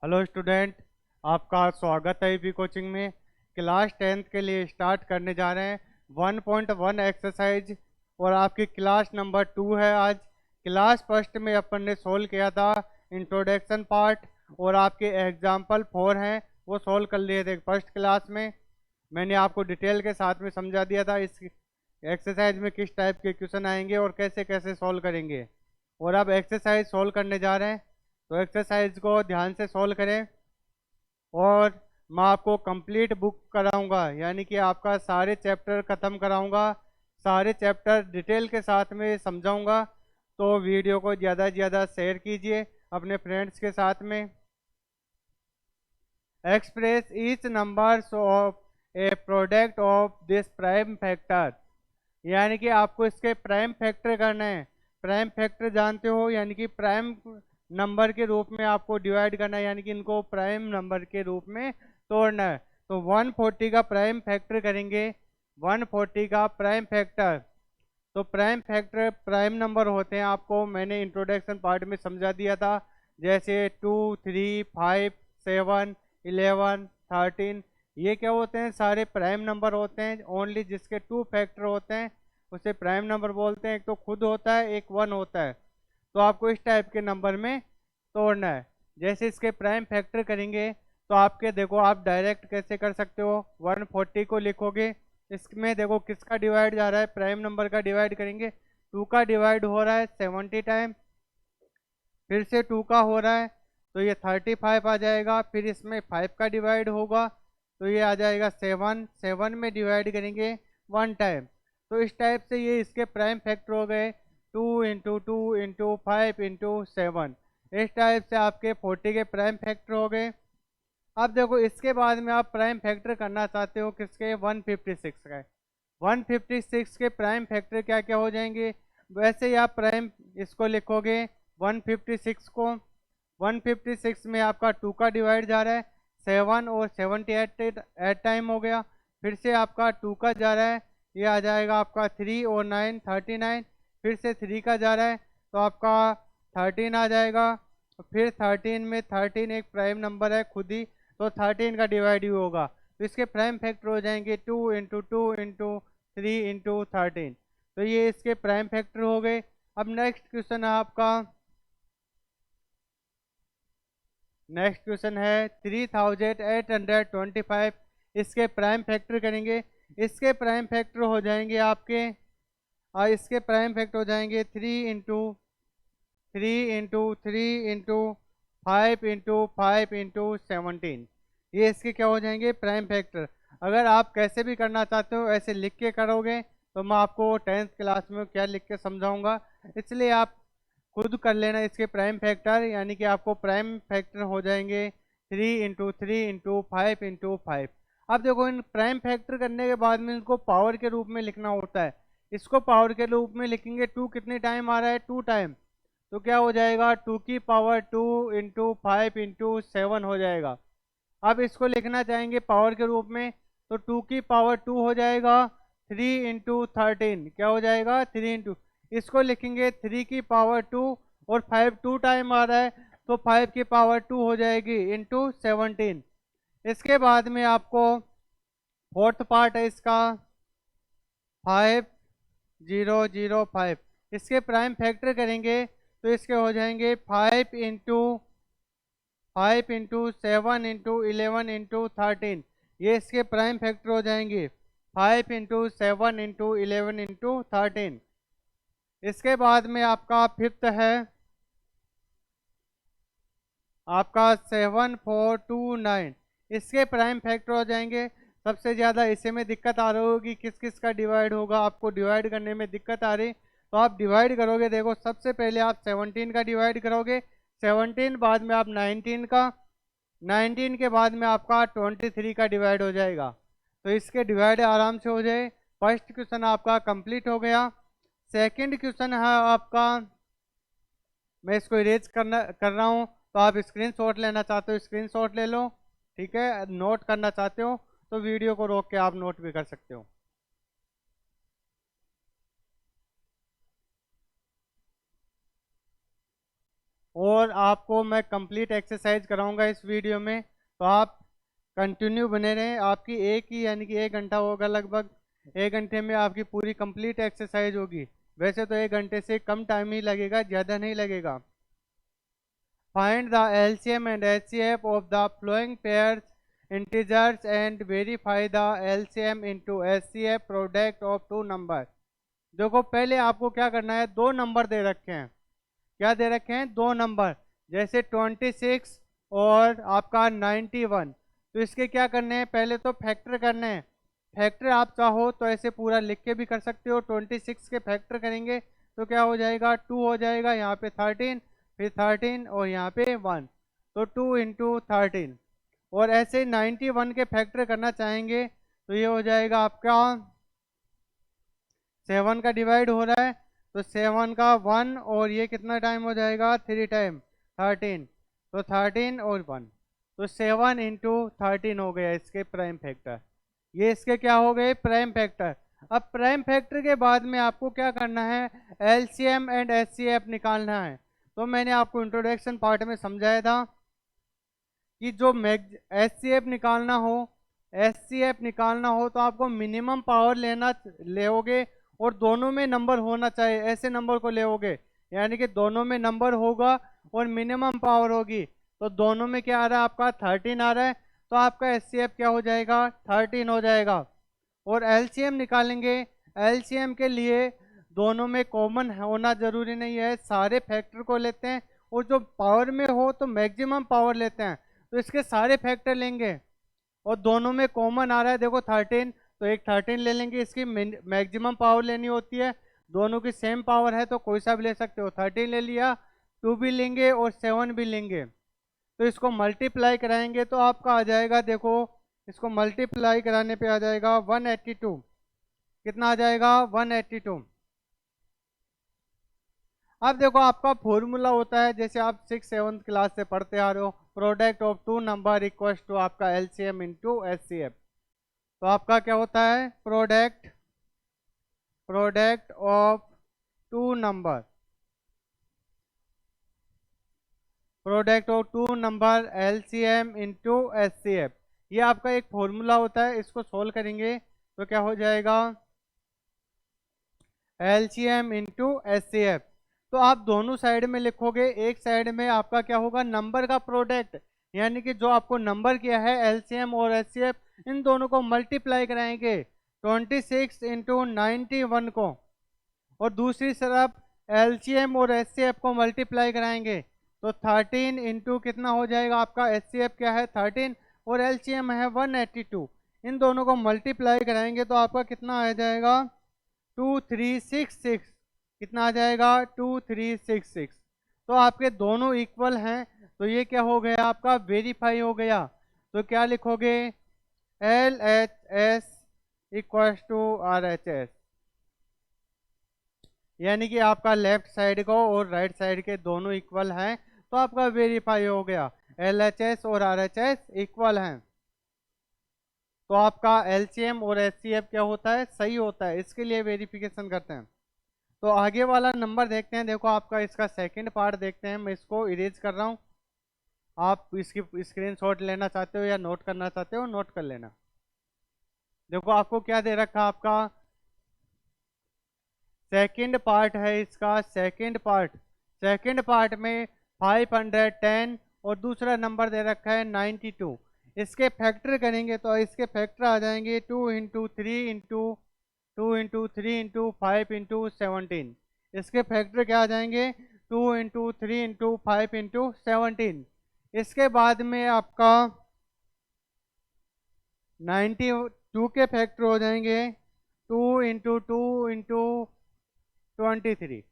Hello student, आपका स्वागत है ईपी कोचिंग में। क्लास 10th के लिए स्टार्ट करने जा रहे हैं 1.1 एक्सरसाइज और आपकी क्लास नंबर 2 है। आज क्लास फर्स्ट में अपन ने सोल्व किया था इंट्रोडक्शन पार्ट और आपके एग्जाम्पल 4 हैं वो सोल्व कर लिए थे फर्स्ट क्लास में। मैंने आपको डिटेल के साथ में समझा दिया था इस एक्सरसाइज में किस टाइप के क्वेश्चन आएंगे और कैसे कैसे सोल्व करेंगे। और अब एक्सरसाइज सोल्व करने जा रहे हैं, तो एक्सरसाइज को ध्यान से सोल्व करें। और मैं आपको कंप्लीट बुक कराऊंगा, यानी कि आपका सारे चैप्टर ख़त्म कराऊंगा, सारे चैप्टर डिटेल के साथ में समझाऊंगा। तो वीडियो को ज़्यादा से ज़्यादा शेयर कीजिए अपने फ्रेंड्स के साथ में। Express each numbers of A product of this prime factor, यानी कि आपको इसके प्राइम फैक्टर करना है। प्राइम फैक्टर जानते हो, यानी कि प्राइम नंबर के रूप में आपको डिवाइड करना है, यानी कि इनको प्राइम नंबर के रूप में तोड़ना है। तो 140 का प्राइम फैक्टर करेंगे, 140 का प्राइम फैक्टर। तो प्राइम फैक्टर प्राइम नंबर होते हैं, आपको मैंने इंट्रोडक्शन पार्ट में समझा दिया था। जैसे 2, 3, 5, 7, 11, 13, ये क्या होते हैं? सारे प्राइम नंबर होते हैं। ओनली जिसके 2 फैक्टर होते हैं उसे प्राइम नंबर बोलते हैं। एक तो खुद होता है, एक 1 होता है। तो आपको इस टाइप के नंबर में तोड़ना है। जैसे इसके प्राइम फैक्टर करेंगे तो आपके देखो, आप डायरेक्ट कैसे कर सकते हो। 140 को लिखोगे, इसमें देखो किसका डिवाइड जा रहा है, प्राइम नंबर का डिवाइड करेंगे। 2 का डिवाइड हो रहा है 70 टाइम, फिर से 2 का हो रहा है तो ये 35 आ जाएगा। फिर इसमें 5 का डिवाइड होगा तो ये आ जाएगा 7, 7 में डिवाइड करेंगे 1 टाइम। तो इस टाइप से ये इसके प्राइम फैक्टर हो गए 2 इंटू 2 इंटू 5 इंटू 7। इस टाइप से आपके 40 के प्राइम फैक्टर हो गए। अब देखो इसके बाद में आप प्राइम फैक्टर करना चाहते हो किसके, 156 का। 156 के प्राइम फैक्टर क्या क्या हो जाएंगे, वैसे ही आप प्राइम इसको लिखोगे 156 को। 156 में आपका 2 का डिवाइड जा रहा है 7 और 78 एट टाइम हो गया। फिर से आपका 2 का जा रहा है, ये आ जाएगा आपका 3 और 9 39। फिर से 3 का जा रहा है तो आपका 13 आ जाएगा। फिर 13 में 13 एक प्राइम नंबर है खुद ही, तो 13 का डिवाइड ही होगा। तो इसके प्राइम फैक्टर हो जाएंगे 2 इंटू 2 इंटू 3 इंटू 13। तो ये इसके प्राइम फैक्टर हो गए। अब नेक्स्ट क्वेश्चन है 3825। इसके प्राइम फैक्टर करेंगे। इसके प्राइम फैक्टर हो जाएंगे आपके, और इसके प्राइम फैक्टर हो जाएंगे 3 इंटू 3 इंटू 5 इंटू 5 इंटू 17। ये इसके क्या हो जाएंगे, प्राइम फैक्टर। अगर आप कैसे भी करना चाहते हो ऐसे लिख के करोगे तो मैं आपको 10th क्लास में क्या लिख के समझाऊंगा, इसलिए आप खुद कर लेना इसके प्राइम फैक्टर। यानी कि आपको प्राइम फैक्टर हो जाएंगे 3 इंटू 3 इंटू 5 इंटू 5। अब देखो इन प्राइम फैक्टर करने के बाद में इनको पावर के रूप में लिखना होता है। इसको पावर के रूप में लिखेंगे, 2 कितने टाइम आ रहा है, 2 टाइम। तो क्या हो जाएगा, 2 की पावर 2 इंटू 5 इंटू 7 हो जाएगा। अब इसको लिखना चाहेंगे पावर के रूप में तो 2 की पावर 2 हो जाएगा 3 इंटू 13। क्या हो जाएगा, 3 इंटू, इसको लिखेंगे 3 की पावर 2 और 5 2 टाइम आ रहा है तो 5 की पावर 2 हो जाएगी इंटू 17। इसके बाद में आपको फोर्थ पार्ट है इसका 5005। इसके प्राइम फैक्टर करेंगे तो इसके हो जाएंगे 5 इंटू 7 इंटू 11 इंटू 13। ये इसके प्राइम फैक्टर हो जाएंगे 5 इंटू 7 इंटू 11 इंटू 13। इसके बाद में आपका फिफ्थ है आपका 7429। इसके प्राइम फैक्टर हो जाएंगे। सबसे ज़्यादा इसे में दिक्कत आ रही होगी, किस किस का डिवाइड होगा, आपको डिवाइड करने में दिक्कत आ रही तो आप डिवाइड करोगे। देखो सबसे पहले आप 17 का डिवाइड करोगे, 17 बाद में आप 19 का, 19 के बाद में आपका 23 का डिवाइड हो जाएगा। तो इसके डिवाइड आराम से हो जाए। फर्स्ट क्वेश्चन आपका कंप्लीट हो गया। सेकंड क्वेश्चन है आपका, मैं इसको इरेज कर रहा हूँ, तो आप स्क्रीनशॉट लेना चाहते हो स्क्रीनशॉट ले लो, ठीक है। नोट करना चाहते हो तो वीडियो को रोक के आप नोट भी कर सकते हो। और आपको मैं कंप्लीट एक्सरसाइज कराऊंगा इस वीडियो में, तो आप कंटिन्यू बने रहें। आपकी एक ही यानी कि 1 घंटा होगा, लगभग 1 घंटे में आपकी पूरी कंप्लीट एक्सरसाइज होगी। वैसे तो 1 घंटे से कम टाइम ही लगेगा, ज़्यादा नहीं लगेगा। Find the LCM and HCF of the flowing pairs integers and verify the LCM into HCF product of 2 number. देखो पहले आपको क्या करना है, 2 नंबर दे रखे हैं। क्या दे रखे हैं? 2 नंबर, जैसे 26 और आपका 91। तो इसके क्या करने हैं, पहले तो फैक्टर करने हैं। फैक्टर आप चाहो तो ऐसे पूरा लिख के भी कर सकते हो। 26 के फैक्टर करेंगे तो क्या हो जाएगा, 2 हो जाएगा, यहाँ पे 13, फिर 13 और यहाँ पे 1, तो 2 इंटू 13। और ऐसे 91 के फैक्टर करना चाहेंगे तो ये हो जाएगा आपका 7 का डिवाइड हो रहा है, तो 7 का 1 और ये कितना टाइम हो जाएगा, 3 टाइम 13, तो 13 और 1, तो 7 इंटू 13 हो गया इसके प्राइम फैक्टर। ये इसके क्या हो गए, प्राइम फैक्टर। अब प्राइम फैक्टर के बाद में आपको क्या करना है, एलसीएम एंड एचसीएफ निकालना है। तो मैंने आपको इंट्रोडक्शन पार्ट में समझाया था कि जो एचसीएफ निकालना हो तो आपको मिनिमम पावर लेओगे और दोनों में नंबर होना चाहिए, ऐसे नंबर को लेओगे, यानी कि दोनों में नंबर होगा और मिनिमम पावर होगी। तो दोनों में क्या आ रहा है आपका 13 आ रहा है, तो आपका एचसीएफ क्या हो जाएगा, 13 हो जाएगा। और एलसीएम निकालेंगे, एलसीएम के लिए दोनों में कॉमन होना जरूरी नहीं है, सारे फैक्टर को लेते हैं और जो पावर में हो तो मैक्सिमम पावर लेते हैं, तो इसके सारे फैक्टर लेंगे और दोनों में कॉमन आ रहा है, देखो 13, तो एक 13 ले लेंगे, इसकी मैक्सिमम पावर लेनी होती है। दोनों की सेम पावर है तो कोई सा भी ले सकते हो, 13 ले लिया, 2 भी लेंगे और 7 भी लेंगे। तो इसको मल्टीप्लाई कराएंगे तो आपका आ जाएगा, देखो इसको मल्टीप्लाई कराने पे आ जाएगा 182। कितना आ जाएगा, 182। अब देखो आपका फॉर्मूला होता है, जैसे आप 6-7 क्लास से पढ़ते आ रहे हो, product of 2 number equals to आपका एलसीएम इनटू एचसीएफ। तो आपका क्या होता है, product of 2 number, product of 2 number LCM into HCF. ये आपका एक फॉर्मूला होता है, इसको सोल्व करेंगे तो क्या हो जाएगा, एलसीएम इनटू एचसीएफ। तो आप दोनों साइड में लिखोगे, एक साइड में आपका क्या होगा, नंबर का प्रोडक्ट, यानी कि जो आपको नंबर किया है एलसीएम और एचसीएफ, इन दोनों को मल्टीप्लाई कराएंगे 26 इंटू 91 को, और दूसरी तरफ एलसीएम और एचसीएफ को मल्टीप्लाई कराएंगे तो 13 इंटू कितना हो जाएगा आपका, एचसीएफ क्या है 13 और एलसीएम है 182। इन दोनों को मल्टीप्लाई कराएंगे तो आपका कितना आ जाएगा, 2366। कितना आ जाएगा, 2366। तो आपके दोनों इक्वल हैं, तो ये क्या हो गया आपका, वेरीफाई हो गया। तो क्या लिखोगे, LHS इक्वल टू RHS, यानी कि आपका लेफ्ट साइड को और राइट साइड के दोनों इक्वल हैं, तो आपका वेरीफाई हो गया, LHS और RHS इक्वल हैं। तो आपका LCM और HCF क्या होता है, सही होता है, इसके लिए वेरिफिकेशन करते हैं। तो आगे वाला नंबर देखते हैं, देखो आपका इसका सेकंड पार्ट देखते हैं, मैं इसको इरेज कर रहा हूँ। आप इसकी स्क्रीनशॉट लेना चाहते हो या नोट करना चाहते हो, नोट कर लेना। देखो आपको क्या दे रखा आपका, सेकंड पार्ट है इसका, सेकंड पार्ट में 510 और दूसरा नंबर दे रखा है 92। इसके फैक्टर करेंगे तो इसके फैक्टर आ जाएंगे 2 into 3 into 2 into 3 into 5 into 17। इसके फैक्टर क्या आ जाएंगे, 2 इंटू 3 इंटू 5 इंटू 17। इसके बाद में आपका 92 के फैक्टर हो जाएंगे 2 इंटू 2 इंटू 23,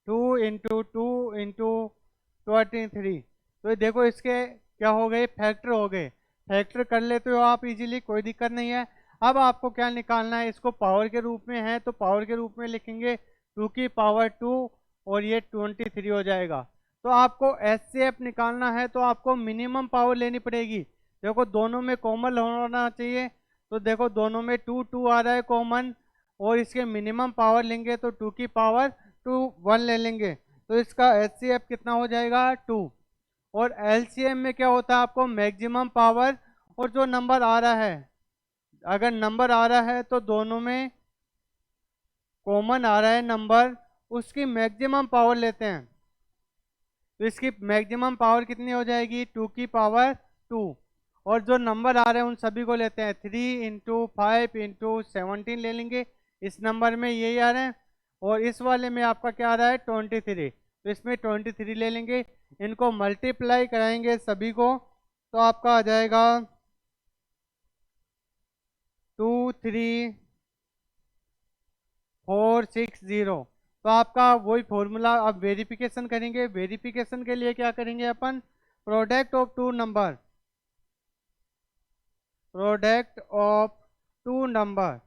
2 इंटू 2 इंटू 23। तो देखो इसके क्या हो गए, फैक्टर हो गए। फैक्टर कर लेते हो आप इजीली, कोई दिक्कत नहीं है। अब आपको क्या निकालना है, इसको पावर के रूप में है तो पावर के रूप में लिखेंगे 2 की पावर 2 और ये 23 हो जाएगा। तो आपको एचसीएफ निकालना है तो आपको मिनिमम पावर लेनी पड़ेगी। देखो दोनों में कॉमन होना चाहिए, तो देखो दोनों में 2 2 आ रहा है कॉमन, और इसके मिनिमम पावर लेंगे तो 2 की पावर 2 1 ले लेंगे। तो इसका HCF कितना हो जाएगा 2। और LCM में क्या होता है आपको मैक्सिमम पावर, और जो नंबर आ रहा है, अगर नंबर आ रहा है तो दोनों में कॉमन आ रहा है नंबर, उसकी मैक्सिमम पावर लेते हैं। तो इसकी मैक्सिमम पावर कितनी हो जाएगी 2 की पावर 2। और जो नंबर आ रहे हैं उन सभी को लेते हैं, 3 इंटू 5 इंटू 17 ले लेंगे, इस नंबर में यही आ रहे हैं। और इस वाले में आपका क्या आ रहा है 23, तो इसमें 23 ले लेंगे, इनको मल्टीप्लाई कराएंगे सभी को, तो आपका आ जाएगा 23460। तो आपका वही फॉर्मूला, अब वेरिफिकेशन करेंगे। वेरिफिकेशन के लिए क्या करेंगे अपन, product of two number, product of two number,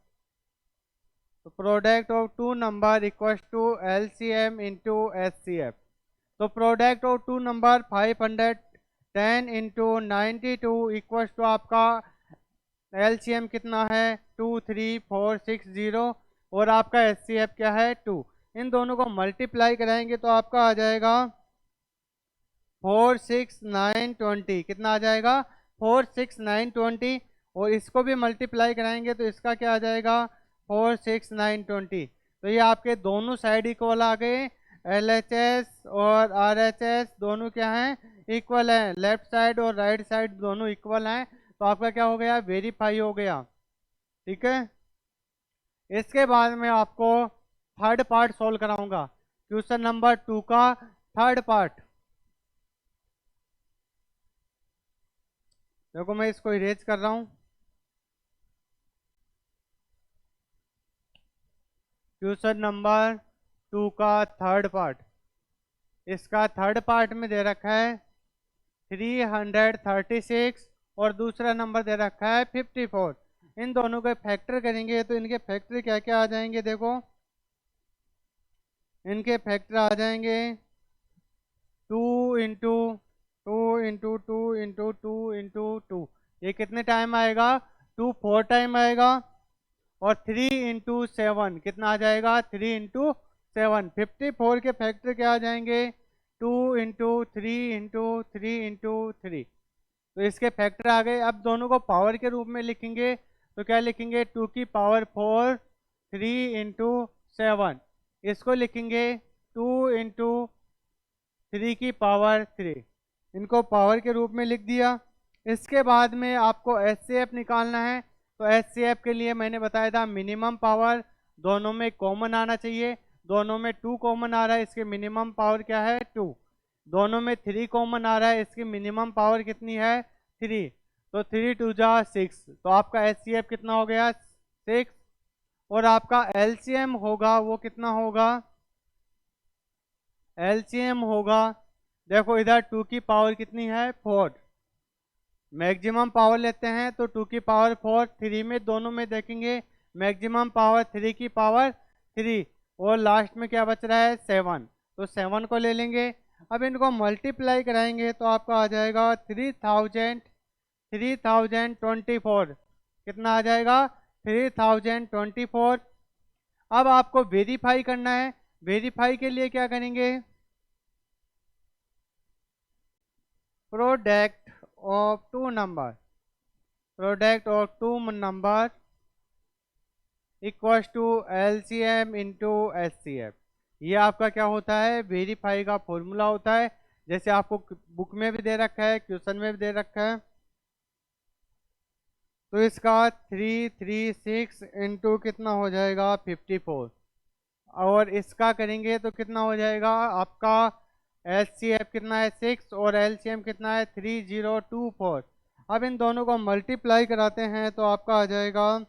तो product of two number equal to LCM into HCF। तो product of two number 510 into 92 equal to आपका LCM कितना है 23460, और आपका HCF क्या है 2। इन दोनों को मल्टीप्लाई कराएंगे तो आपका आ जाएगा 46920। कितना आ जाएगा 46920, और इसको भी मल्टीप्लाई कराएंगे तो इसका क्या आ जाएगा 46920। तो ये आपके दोनों साइड इक्वल आ गए, LHS और RHS दोनों क्या हैं इक्वल हैं, लेफ्ट साइड और राइट साइड दोनों इक्वल हैं, तो आपका क्या हो गया वेरीफाई हो गया। ठीक है, इसके बाद में आपको थर्ड पार्ट सॉल्व कराऊंगा, क्वेश्चन नंबर 2 का थर्ड पार्ट। देखो मैं इसको इरेज कर रहा हूं। क्वेश्चन नंबर 2 का थर्ड पार्ट, इसका थर्ड पार्ट में दे रखा है 336 और दूसरा नंबर दे रखा है 54। इन दोनों के फैक्टर करेंगे तो इनके फैक्टर क्या क्या आ जाएंगे, देखो इनके फैक्टर आ जाएंगे 2 इंटू 2 इंटू 2 इंटू 2 इंटू 2, ये कितने टाइम आएगा 2 4 टाइम आएगा। और 3 इंटू 7 कितना आ जाएगा 3 इंटू 7, 54 के फैक्टर क्या आ जाएंगे 2 इंटू 3 इंटू 3 इंटू 3, तो इसके फैक्टर आ गए। अब दोनों को पावर के रूप में लिखेंगे तो क्या लिखेंगे 2 की पावर 4 3 इंटू 7, इसको लिखेंगे 2 इंटू 3 की पावर 3, इनको पावर के रूप में लिख दिया। इसके बाद में आपको HCF निकालना है, तो HCF के लिए मैंने बताया था मिनिमम पावर दोनों में कॉमन आना चाहिए, दोनों में 2 कॉमन आ रहा है, इसकी मिनिमम पावर क्या है 2। दोनों में 3 कॉमन आ रहा है, इसकी मिनिमम पावर कितनी है 3, तो 3 2 जा 6, तो आपका HCF कितना हो गया 6। और आपका LCM होगा वो कितना होगा, LCM होगा, देखो इधर 2 की पावर कितनी है 4, मैक्सिमम पावर लेते हैं तो 2 की पावर 4, 3 में दोनों में देखेंगे मैक्सिमम पावर 3 की पावर 3, और लास्ट में क्या बच रहा है 7, तो 7 को ले लेंगे। अब इनको मल्टीप्लाई कराएंगे तो आपका आ जाएगा 3024, कितना आ जाएगा 3024। अब आपको वेरीफाई करना है, वेरीफाई के लिए क्या करेंगे, product of two number, product of two number equals to LCM into HCF। ये आपका क्या होता है वेरीफाई का फॉर्मूला होता है, जैसे आपको बुक में भी दे रखा है क्वेश्चन में भी दे रखा है। तो इसका 336 इंटू कितना हो जाएगा 54, और इसका करेंगे तो कितना हो जाएगा आपका HCF कितना है 6 और LCM कितना है 3024। अब इन दोनों को मल्टीप्लाई कराते हैं तो आपका आ जाएगा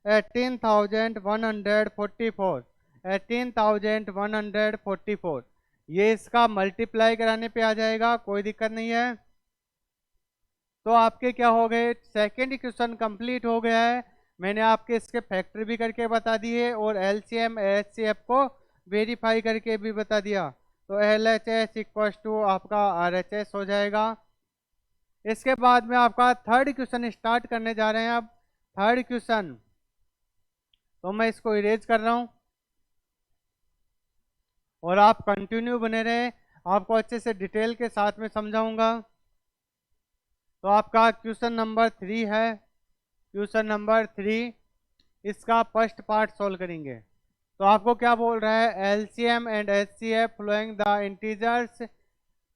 18,144, 18,144, ये इसका मल्टीप्लाई कराने पे आ जाएगा, कोई दिक्कत नहीं है। तो आपके क्या हो गए सेकेंड इक्वेशन कंप्लीट हो गया है, मैंने आपके इसके फैक्टर भी करके बता दिए और LCM HCF को वेरीफाई करके भी बता दिया। तो LHS इक्वल टू आपका RHS हो जाएगा। इसके बाद में आपका थर्ड क्वेश्चन स्टार्ट करने जा रहे हैं। अब थर्ड क्वेश्चन, तो मैं इसको इरेज कर रहा हूं। और आप कंटिन्यू बने रहे, आपको अच्छे से डिटेल के साथ में समझाऊंगा। तो आपका क्वेश्चन नंबर 3 है, क्वेश्चन नंबर 3 इसका फर्स्ट पार्ट सॉल्व करेंगे। तो आपको क्या बोल रहा है, LCM and HCF following the integers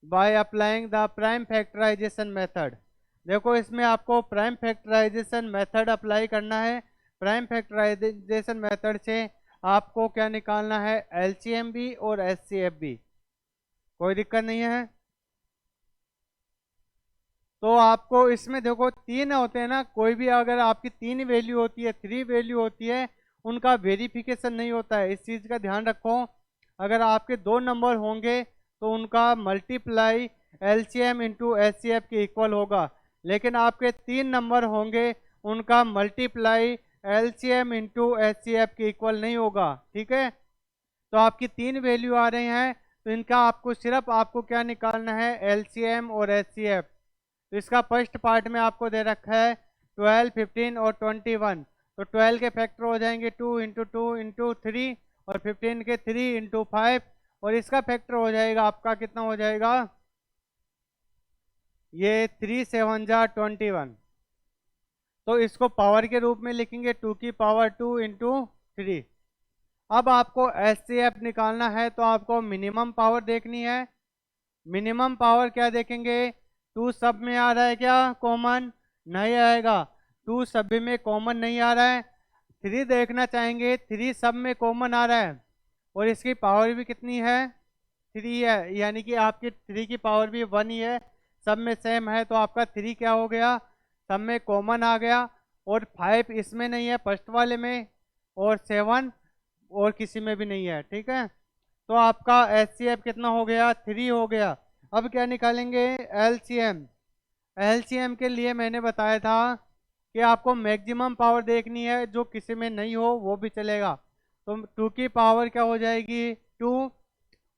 by applying the prime factorization method. देखो इसमें आपको प्राइम फैक्टराइजेशन मेथड अप्लाई करना है। प्राइम फैक्टराइजेशन मेथड से आपको क्या निकालना है, एलसीएम भी और एचसीएफ भी। कोई दिक्कत नहीं है। तो आपको इसमें देखो 3 होते हैं ना, कोई भी अगर आपकी 3 वैल्यू होती है, 3 वैल्यू होती है, उनका वेरिफिकेशन नहीं होता है, इस चीज़ का ध्यान रखो। अगर आपके 2 नंबर होंगे तो उनका मल्टीप्लाई एलसीएम इंटू एचसीएफ के इक्वल होगा, लेकिन आपके 3 नंबर होंगे उनका मल्टीप्लाई एलसीएम इंटू एचसीएफ के इक्वल नहीं होगा। ठीक है, तो आपकी 3 वैल्यू आ रही हैं, तो इनका आपको सिर्फ आपको क्या निकालना है, एलसीएम और एचसीएफ। तो इसका फर्स्ट पार्ट में आपको दे रखा है 12, 15 और 21। तो 12 के फैक्टर हो जाएंगे 2 इंटू 2 इंटू 3, और 15 के 3 इंटू 5, और इसका फैक्टर हो जाएगा आपका कितना हो जाएगा, ये 3 7 जा 21। तो इसको पावर के रूप में लिखेंगे 2 की पावर 2 इंटू 3। अब आपको एचसीएफ निकालना है, तो आपको मिनिमम पावर देखनी है। मिनिमम पावर क्या देखेंगे, 2 सब में आ रहा है क्या कॉमन, नहीं आएगा। 2 सभी में कॉमन नहीं आ रहा है। 3 देखना चाहेंगे, 3 सब में कॉमन आ रहा है, और इसकी पावर भी कितनी है, 3 है, यानी कि आपकी 3 की पावर भी 1 ही है, सब में सेम है। तो आपका 3 क्या हो गया, सब में कॉमन आ गया, और 5 इसमें नहीं है फर्स्ट वाले में, और 7 और किसी में भी नहीं है। ठीक है, तो आपका एचसीएफ कितना हो गया, 3 हो गया। अब क्या निकालेंगे, एलसीएम। एलसीएम के लिए मैंने बताया था कि आपको मैक्सिमम पावर देखनी है, जो किसी में नहीं हो वो भी चलेगा। तो 2 की पावर क्या हो जाएगी 2,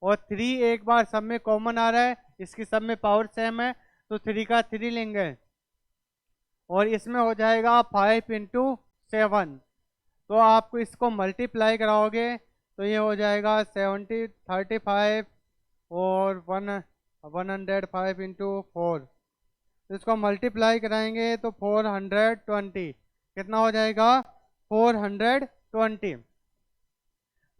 और 3 एक बार सब में कॉमन आ रहा है, इसकी सब में पावर सेम है, तो 3 का 3 लेंगे, और इसमें हो जाएगा 5 इंटू 7। तो आपको इसको मल्टीप्लाई कराओगे तो ये हो जाएगा 70 35 और 105 इंटू 4। तो इसको मल्टीप्लाई कराएंगे तो 420, कितना हो जाएगा 420।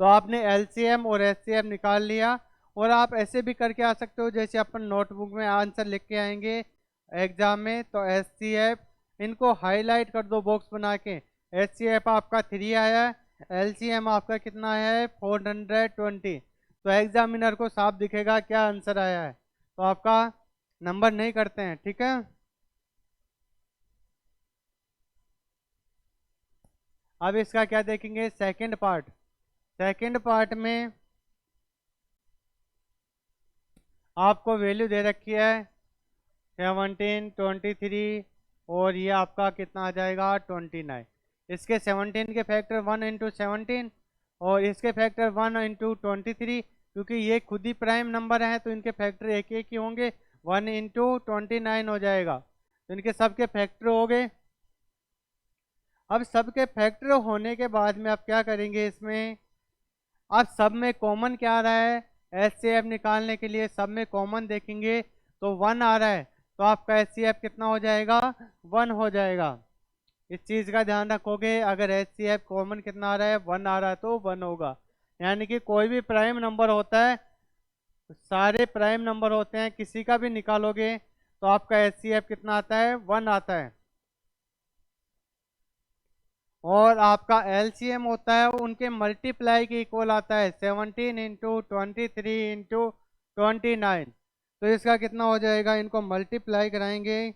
तो आपने एलसीएम और एचसीएफ निकाल लिया। और आप ऐसे भी करके आ सकते हो, जैसे अपन नोटबुक में आंसर लिख के आएंगे एग्जाम में, तो एचसीएफ इनको हाईलाइट कर दो बॉक्स बना के। एचसीएफ आपका 3 आया है, एलसीएम आपका कितना है 420। तो एग्जामिनर को साफ दिखेगा क्या आंसर आया है, तो आपका नंबर नहीं करते हैं। ठीक है, अब इसका क्या देखेंगे, सेकंड पार्ट। सेकंड पार्ट में आपको वैल्यू दे रखी है 17 23, और ये आपका कितना आ जाएगा 29। इसके 17 के फैक्टर 1 इंटू 17, और इसके फैक्टर 1 इंटू 23, क्योंकि ये खुद ही प्राइम नंबर है तो इनके फैक्टर एक एक ही होंगे, 1 इंटू 29 हो जाएगा। तो इनके सबके फैक्टर हो गए। अब सबके फैक्टर होने के बाद में आप क्या करेंगे, इसमें अब सब में कॉमन क्या आ रहा है, एचसीएफ निकालने के लिए सब में कॉमन देखेंगे तो 1 आ रहा है, तो आपका एचसीएफ कितना हो जाएगा 1 हो जाएगा। इस चीज़ का ध्यान रखोगे, अगर एचसीएफ कॉमन कितना आ रहा है 1 आ रहा है तो 1 होगा। यानी कि कोई भी प्राइम नंबर होता है, सारे प्राइम नंबर होते हैं, किसी का भी निकालोगे तो आपका एचसीएफ कितना आता है 1 आता है। और आपका एलसीएम होता है उनके मल्टीप्लाई के इक्वल आता है, 17 इंटू 23 इंटू 29। तो इसका कितना हो जाएगा, इनको मल्टीप्लाई कराएंगे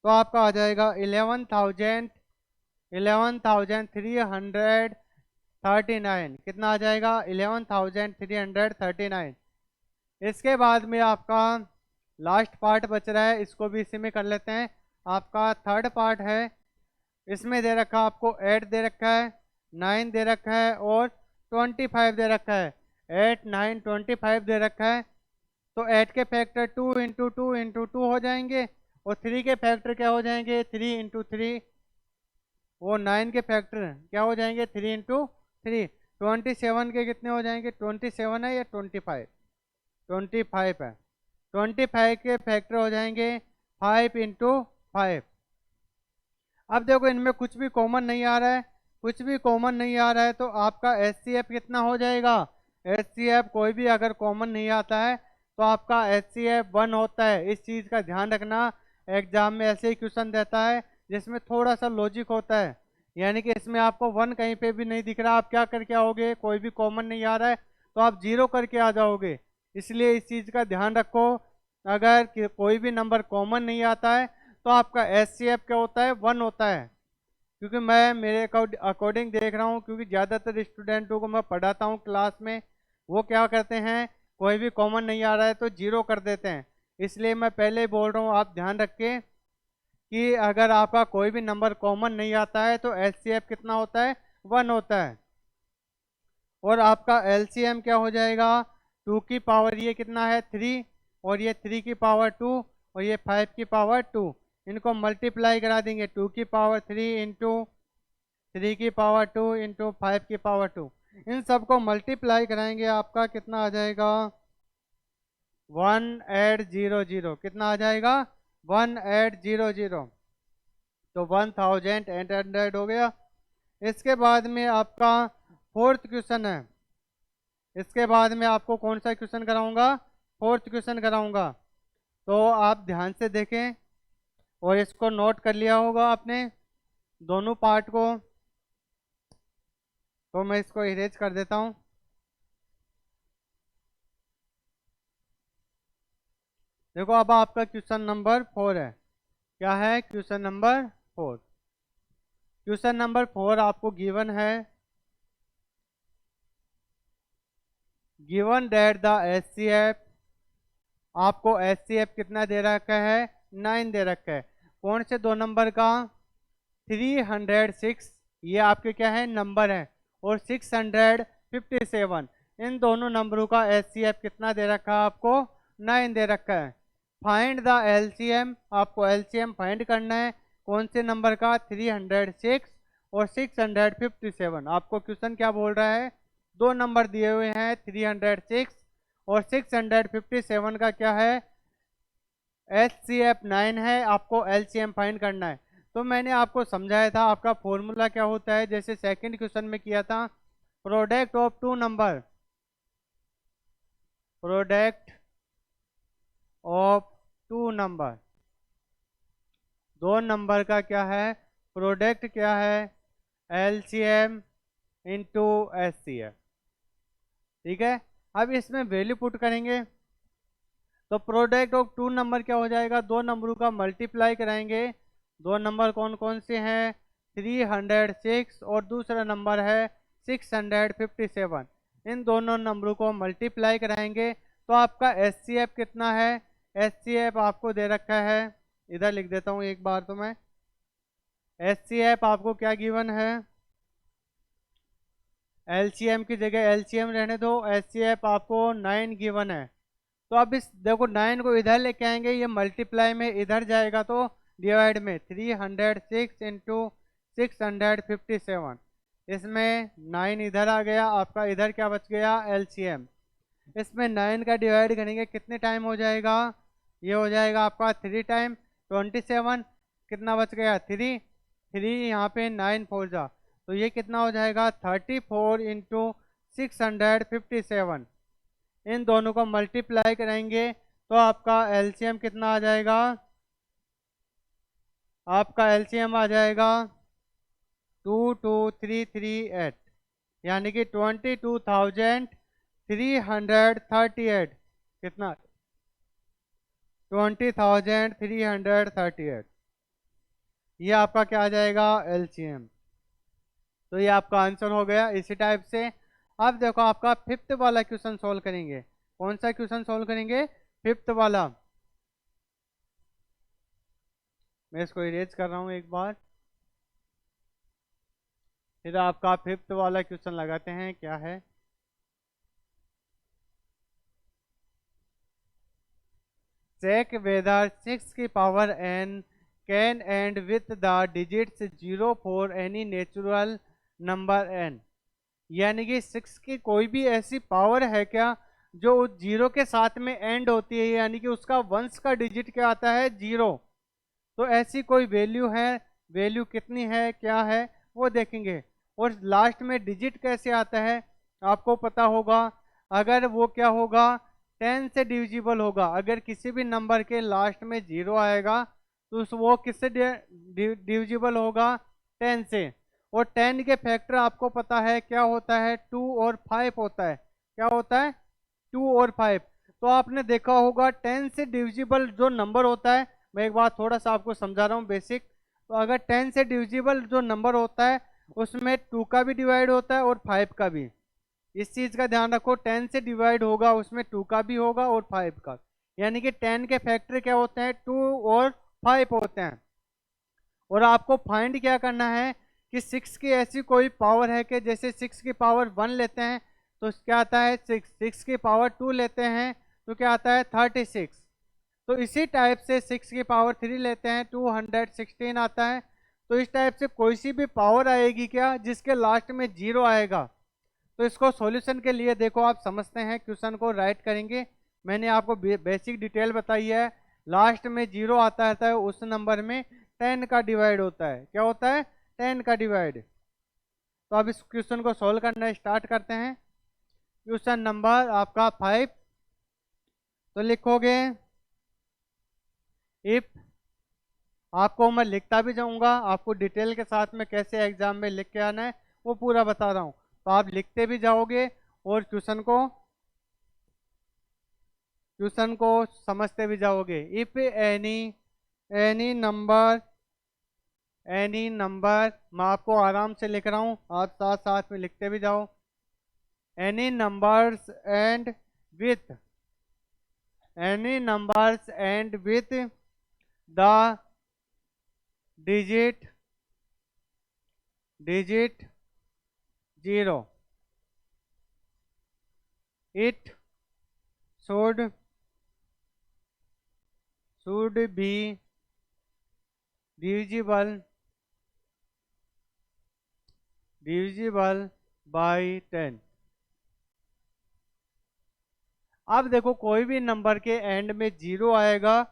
तो आपका आ जाएगा 11,339। कितना आ जाएगा 11,339। इसके बाद में आपका लास्ट पार्ट बच रहा है, इसको भी इसी में कर लेते हैं। आपका थर्ड पार्ट है, इसमें दे रखा आपको 8 दे रखा है, 9 दे रखा है, और 25 दे रखा है। 8 9 25 दे रखा है, तो 8 के फैक्टर 2 इंटू 2 इंटू 2 हो जाएंगे, और 3 के फैक्टर क्या हो जाएंगे 3 इंटू 3, वो 9 के फैक्टर क्या हो जाएंगे 3 इंटू 3। 27 के कितने हो जाएंगे, 27 है या 25, 25 है, 25 के फैक्टर हो जाएंगे 5 इंटू 5। अब देखो इनमें कुछ भी कॉमन नहीं आ रहा है, कुछ भी कॉमन नहीं आ रहा है, तो आपका HCF कितना हो जाएगा, HCF कोई भी अगर कॉमन नहीं आता है तो आपका HCF 1 होता है। इस चीज़ का ध्यान रखना, एग्जाम में ऐसे ही क्वेश्चन देता है जिसमें थोड़ा सा लॉजिक होता है, यानी कि इसमें आपको 1 कहीं पे भी नहीं दिख रहा, आप क्या करके आओगे, कोई भी कॉमन नहीं आ रहा है तो आप 0 करके आ जाओगे। इसलिए इस चीज़ का ध्यान रखो, अगर कोई भी नंबर कॉमन नहीं आता है तो आपका HCF क्या होता है, 1 होता है। क्योंकि मैं मेरे अकॉर्डिंग देख रहा हूँ, क्योंकि ज़्यादातर स्टूडेंटों को मैं पढ़ाता हूँ क्लास में, वो क्या करते हैं, कोई भी कॉमन नहीं आ रहा है तो 0 कर देते हैं। इसलिए मैं पहले ही बोल रहा हूँ, आप ध्यान रखें कि अगर आपका कोई भी नंबर कॉमन नहीं आता है तो HCF कितना होता है, 1 होता है। और आपका LCM क्या हो जाएगा, 2 की पावर ये कितना है 3, और ये 3 की पावर 2, और ये 5 की पावर 2, इनको मल्टीप्लाई करा देंगे, 2 की पावर 3 इंटू 3 की पावर 2 इंटू 5 की पावर 2, इन सबको मल्टीप्लाई कराएंगे, आपका कितना आ जाएगा 1800, कितना आ जाएगा 1800, तो 1800 हो गया। इसके बाद में आपका फोर्थ क्वेश्चन है, इसके बाद में आपको कौन सा क्वेश्चन कराऊंगा, फोर्थ क्वेश्चन कराऊंगा, तो आप ध्यान से देखें और इसको नोट कर लिया होगा आपने दोनों पार्ट को, तो मैं इसको इरेज कर देता हूं। देखो अब आपका क्वेश्चन नंबर 4 है, क्या है क्वेश्चन नंबर 4, क्वेश्चन नंबर 4 आपको गिवन है, गिवन दैट द HCF, आपको HCF कितना दे रखा है, 9 दे रखा है, कौन से दो नंबर का, 306, ये आपके क्या है नंबर है, और 657, इन दोनों नंबरों का HCF कितना दे रखा है आपको, 9 दे रखा है। फाइंड द LCM, आपको LCM फाइंड करना है, कौन से नंबर का, 306 और 657। आपको क्वेश्चन क्या बोल रहा है, दो नंबर दिए हुए हैं, 306 और 657 का क्या है, HCF 9 है, आपको LCM फाइंड करना है। तो मैंने आपको समझाया था आपका फॉर्मूला क्या होता है, जैसे सेकंड क्वेश्चन में किया था, product of two number, product of two number, दो नंबर का क्या है प्रोडक्ट, क्या है LCM इंटू HCF, ठीक है। अब इसमें वैल्यू पुट करेंगे, तो प्रोडक्ट ऑफ टू नंबर क्या हो जाएगा, दो नंबरों का मल्टीप्लाई कराएंगे, दो नंबर कौन कौन से हैं, 306 और दूसरा नंबर है 657, इन दोनों नंबरों को मल्टीप्लाई कराएंगे, तो आपका HCF कितना है, HCF आपको दे रखा है, इधर लिख देता हूँ एक बार, तो मैं HCF आपको क्या गिवन है, LCM की जगह LCM रहने दो, HCF आपको 9 गिवन है। तो अब इस देखो 9 को इधर लेके आएंगे, ये मल्टीप्लाई में इधर जाएगा तो डिवाइड में, 306 इंटू 657, इसमें 9 इधर आ गया, आपका इधर क्या बच गया LCM, इसमें 9 का डिवाइड करेंगे कितने टाइम हो जाएगा, ये हो जाएगा आपका 3 टाइम 27, कितना बच गया 3, 3 यहाँ पे 9 फोर जा, तो ये कितना हो जाएगा 34 इंटू 657, इन दोनों को मल्टीप्लाई करेंगे तो आपका LCM कितना आ जाएगा, आपका LCM आ जाएगा 22338, यानी कि 22,338, कितना 20,338, ये आपका क्या आ जाएगा LCM। तो ये आपका आंसर हो गया इसी टाइप से। अब देखो आपका फिफ्थ वाला क्वेश्चन सोल्व करेंगे, कौन सा क्वेश्चन सोल्व करेंगे, फिफ्थ वाला, मैं इसको इरेज कर रहा हूं एक बार, फिर आपका फिफ्थ वाला क्वेश्चन लगाते हैं, क्या है, चेक वेदर 6 की power n can and with the digits 0 for any natural number n, यानी कि 6 की कोई भी ऐसी पावर है क्या जो उस जीरो के साथ में एंड होती है, यानी कि उसका वंश का डिजिट क्या आता है, जीरो। तो ऐसी कोई वैल्यू है, वैल्यू कितनी है, क्या है, वो देखेंगे। और लास्ट में डिजिट कैसे आता है आपको पता होगा, अगर वो क्या होगा, 10 से डिविजिबल होगा। अगर किसी भी नंबर के लास्ट में जीरो आएगा तो वो किससे डिविजिबल होगा, 10 से। और 10 के फैक्टर आपको पता है क्या होता है, 2 और 5 होता है। क्या होता है, 2 और 5। तो आपने देखा होगा 10 से डिविजिबल जो नंबर होता है, मैं एक बार थोड़ा सा आपको समझा रहा हूँ बेसिक। तो अगर 10 से डिविजिबल जो नंबर होता है उसमें 2 का भी डिवाइड होता है और 5 का भी। इस चीज का ध्यान रखो, 10 से डिवाइड होगा उसमें 2 का भी होगा और 5 का। यानी कि 10 के फैक्टर क्या होते हैं, 2 और 5 होते हैं। और आपको फाइंड क्या करना है कि 6 की ऐसी कोई पावर है कि जैसे 6 की पावर 1 लेते हैं तो क्या आता है 6, 6 की पावर 2 लेते हैं तो क्या आता है 36। तो इसी टाइप से 6 की पावर 3 लेते हैं 216 आता है। तो इस टाइप से कोई सी भी पावर आएगी क्या जिसके लास्ट में जीरो आएगा। तो इसको सॉल्यूशन के लिए देखो आप समझते हैं, क्वेश्चन को राइट करेंगे। मैंने आपको बेसिक डिटेल बताई है, लास्ट में जीरो आता है उस नंबर में 10 का डिवाइड होता है। क्या होता है, 10 का डिवाइड। तो अब इस क्वेश्चन को सॉल्व करना स्टार्ट करते हैं। क्वेश्चन नंबर आपका 5। तो लिखोगे इफ, आपको मैं लिखता भी जाऊंगा, आपको डिटेल के साथ में कैसे एग्जाम में लिख के आना है वो पूरा बता रहा हूँ, तो आप लिखते भी जाओगे और क्वेश्चन को समझते भी जाओगे। इफ एनी एनी नंबर मैं आपको आराम से लिख रहा हूँ, आप साथ साथ में लिखते भी जाओ। Any numbers and with the digit 0, it should be divisible by 10। अब देखो कोई भी नंबर के एंड में जीरो आएगा,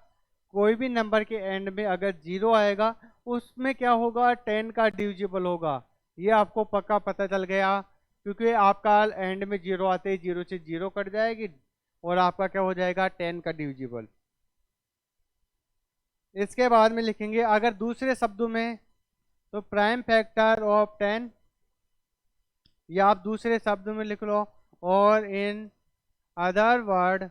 कोई भी नंबर के एंड में अगर जीरो आएगा उसमें क्या होगा, 10 का डिविजिबल होगा। ये आपको पक्का पता चल गया, क्योंकि आपका एंड में जीरो आते ही जीरो से जीरो कट जाएगी और आपका क्या हो जाएगा, 10 का डिविजिबल। इसके बाद में लिखेंगे अगर दूसरे शब्दों में, तो प्राइम फैक्टर ऑफ 10, या आप दूसरे शब्दों में लिख लो, और in other word